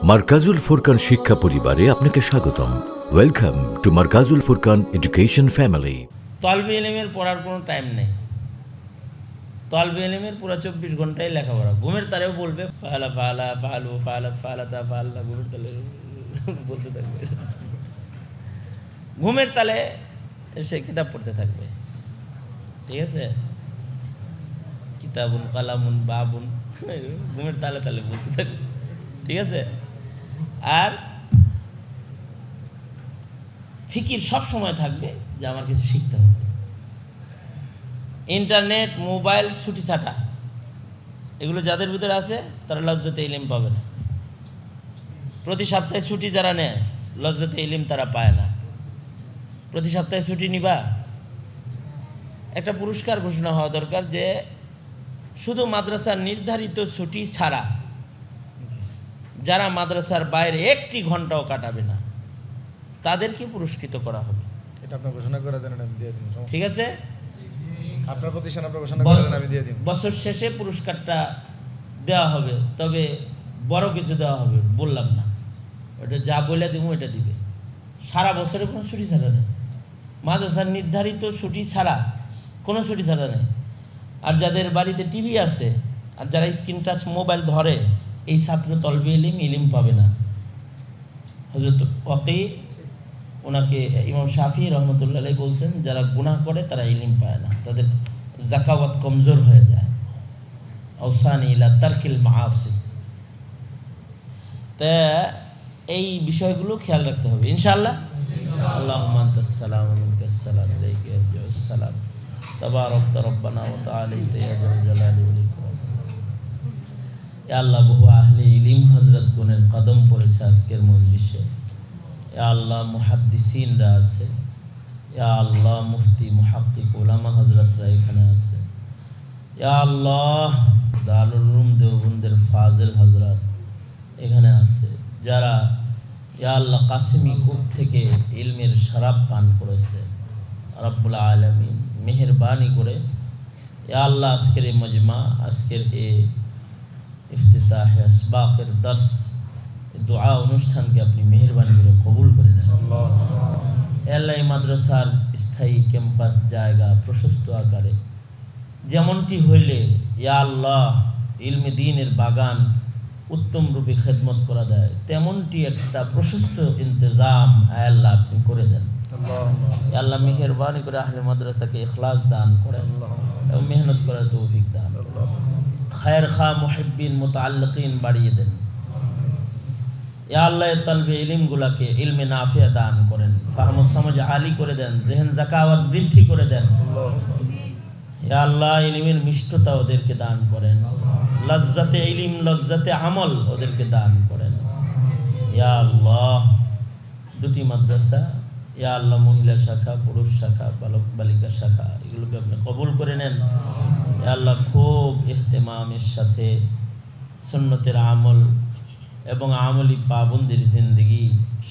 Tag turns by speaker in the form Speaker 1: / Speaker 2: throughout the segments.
Speaker 1: মারকাজুল ফুরকান শিক্ষা পরিবারে আপনাকে স্বাগতম। Welcome to Markazul Furqan education family.
Speaker 2: তলবে ইলমের পড়ার কোনো টাইম নেই। তলবে ইলমের পুরো 24 ঘন্টাই লেখাপড়া। ঘুমের তারেও বলবে ফালা ফালা ফালু ফালাত ফালাতা ফাল্লা, ঘুমের তালে বলতে থাকবে। ঘুমের তালে সে কিতাব পড়তে থাকবে। ঠিক আছে, কিতাবুন কালামুন বাবুন, ঘুমের তালে তালে বলতে থাকবে। ঠিক আছে, আর ফিকির সব সময় থাকবে যে আমার কিছু শিখতে হবে। ইন্টারনেট, মোবাইল, ছুটি ছাটা এগুলো যাদের ভিতরে আছে তারা লজ্জতে ইলিম পাবে না। প্রতি সপ্তাহে ছুটি যারা নেয় লজ্জতে ইলিম তারা পায় না। প্রতি সপ্তাহে ছুটি নিবা, একটা পুরস্কার ঘোষণা হওয়া দরকার যে শুধু মাদ্রাসার নির্ধারিত ছুটি ছাড়া যারা মাদ্রাসার বাইরে একটি ঘন্টাও কাটাবে না তাদেরকে পুরস্কৃত করা হবে।
Speaker 3: এটা আপনি ঘোষণা করে দেন, আমি দিয়ে দিন।
Speaker 2: ঠিক আছে,
Speaker 3: আপনার প্রতিষ্ঠান আপনি ঘোষণা করে দেন, আমি দিয়ে দিন।
Speaker 2: বছর শেষে পুরস্কারটা দেওয়া হবে, তবে বড় কিছু দেওয়া হবে বললাম না, ওটা যা বলে দিব এটা দিবে। সারা বছরে কোনো ছুটি ছাড়া নেই, মাদ্রাসার নির্ধারিত ছুটি ছাড়া কোনো ছুটি ছাড়া নেই। আর যাদের বাড়িতে টিভি আছে আর যারা স্ক্রিন টাচ মোবাইল ধরে, এই ছাত্র তলবে ইলিম পাবে না। হযরত ওয়াকি ওনাকে ইমাম শাফি রহমতুল্লাহ আলাইহি বলছেন, যারা গুনাহ করে তারা ইলিম পায় না, তাদের জাকাওয়াত কমজোর হয়ে যায়। আওসানি ইলা তারকিল মাআসি। তা এই বিষয়গুলো খেয়াল রাখতে হবে ইনশাআল্লাহ। আল্লাহুম্মা আনতাস সালাম ওয়া মিনকাস সালাম, আলাইকা ইয়ারজুস সালাম, তাবারাকতা রব্বানা ওয়া তাআলাইতা ইয়া যাল জালালি ওয়াল ইকরাম। ইয়া আল্লাহ, বহু আহলে ইলম হযরত গুণের কদম পড়েছে আজকের মজলিসে। ইয়া আল্লাহ, মুহাদ্দিসিনরা আছে। ইয়া আল্লাহ, মুফতি মুহাক্কিক উলামা হযরতরা এখানে আছে। ইয়া আল্লাহ, দারুল উলুম দেওবন্দের ফাজিল হযরত এখানে আছে, যারা ইয়া আল্লাহ কাসিমি কূপ থেকে ইলমের শরাব পান করেছে। রব্বুল আলামিন মেহেরবানি করে ইয়া আল্লাহ আজকের এই মজমা, আজকের এই ইফতিতাহ আসবাকের দর্স, দোয়া অনুষ্ঠানকে আপনি মেহেরবানি করে কবুল করে নেন। আল্লাহ, এই মাদ্রাসার স্থায়ী ক্যাম্পাস জায়গা প্রশস্ত আকারে যেমনটি হইলে ইয়া আল্লাহ ইলমে দ্বীনের বাগান উত্তম রূপে খেদমত করা দেয়, তেমনটি একটা প্রশস্ত ইন্তজাম আল্লাহ আপনি করে দেন। আল্লাহ মেহেরবানি করে আহলে মাদ্রাসাকে ইখলাস দান করেন এবং মেহনত করার তৌফিক দান। খায়ের খা মুহিব্বিন মুতাআল্লিকিন বাড়িয়ে দেন। ইয়া আল্লাহ, তালবে ইলমগুলাকে ইলমে নাফিয়া দান করেন, ফাহম ও সমঝ আলী করে দেন, জেহেন জাকাওয়াত বৃদ্ধি করে দেন। ইয়া আল্লাহ, ইলমের মিষ্টতা ওদেরকে দান করেন, লজ্জাতে ইলম লজ্জাতে আমল ওদেরকে দান করেন। ইয়া আল্লাহ, দুটি মাদ্রাসা, ইয়া আল্লাহ মহিলা শাখা, পুরুষ শাখা, বালক বালিকা শাখা, এগুলোকে আপনি কবুল করে নেন। ইয়া আল্লাহ, খুব ইহতেমামের সাথে সুন্নতের আমল এবং আমলি পাবন্দির জিন্দেগি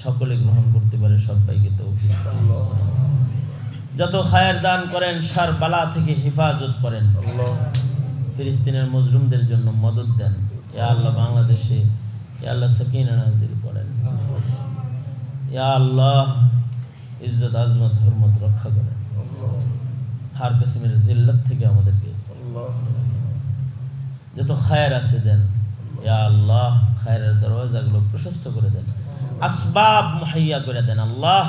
Speaker 2: সকলে গ্রহণ করতে পারে, সবাইকে তৌফিক দান। যত খায়ের দান করেন শার বালা থেকে হেফাজত করেন। ফিলিস্তিনের মজলুমদের জন্য মদদ দেন। ইয়া আল্লাহ, বাংলাদেশে ইয়া আল্লাহ সাকিনা নাজিল করেন। ইয়া আল্লাহ, ইজ্জত আজমত হরমত রক্ষা করেন। হার কিসমের জিল্লাত থেকে আমাদেরকে যত খায়ের আছে দেন। ইয়া আল্লাহ, খায়েরের দরওয়াজাগুলো প্রশস্ত করে দেন, আসবাব মুহাইয়া করে দেন। আল্লাহ,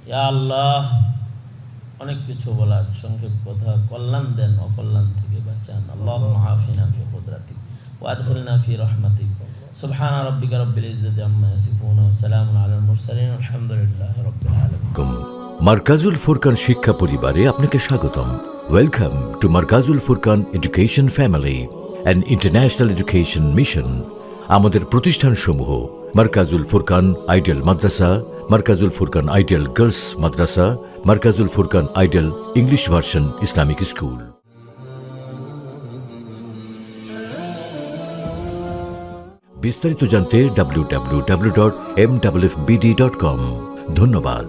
Speaker 2: ইয়া আল্লাহ, অনেক কিছু বলার সংক্ষেপ কথা, কল্যাণ দেন, অকল্যাণ থেকে বাঁচান। আল্লাহুম্মা আফিনা ফি কুদরাতিক ওয়া আদখিলনা ফি রাহমাতিক। সুবহান রাব্বিকা রাব্বিল ইজ্জাতি আম্মা ইয়াসিফুন ওয়া সালামুন আলাল মুরসালিন আলহামদুলিল্লাহি রাব্বিল আলামিন।
Speaker 1: মারকাজুল ফুরকান শিক্ষা পরিবারে আপনাকে স্বাগতম। Welcome to Markazul Furqan education family, an international education mission. আমাদের প্রতিষ্ঠানসমূহ Markazul Furqan ideal Madrasa, Markazul Furqan ideal girls Madrasa, Markazul Furqan ideal English version Islamic school. বিস্তারিত জানতে www.mwfbd.com। ধন্যবাদ।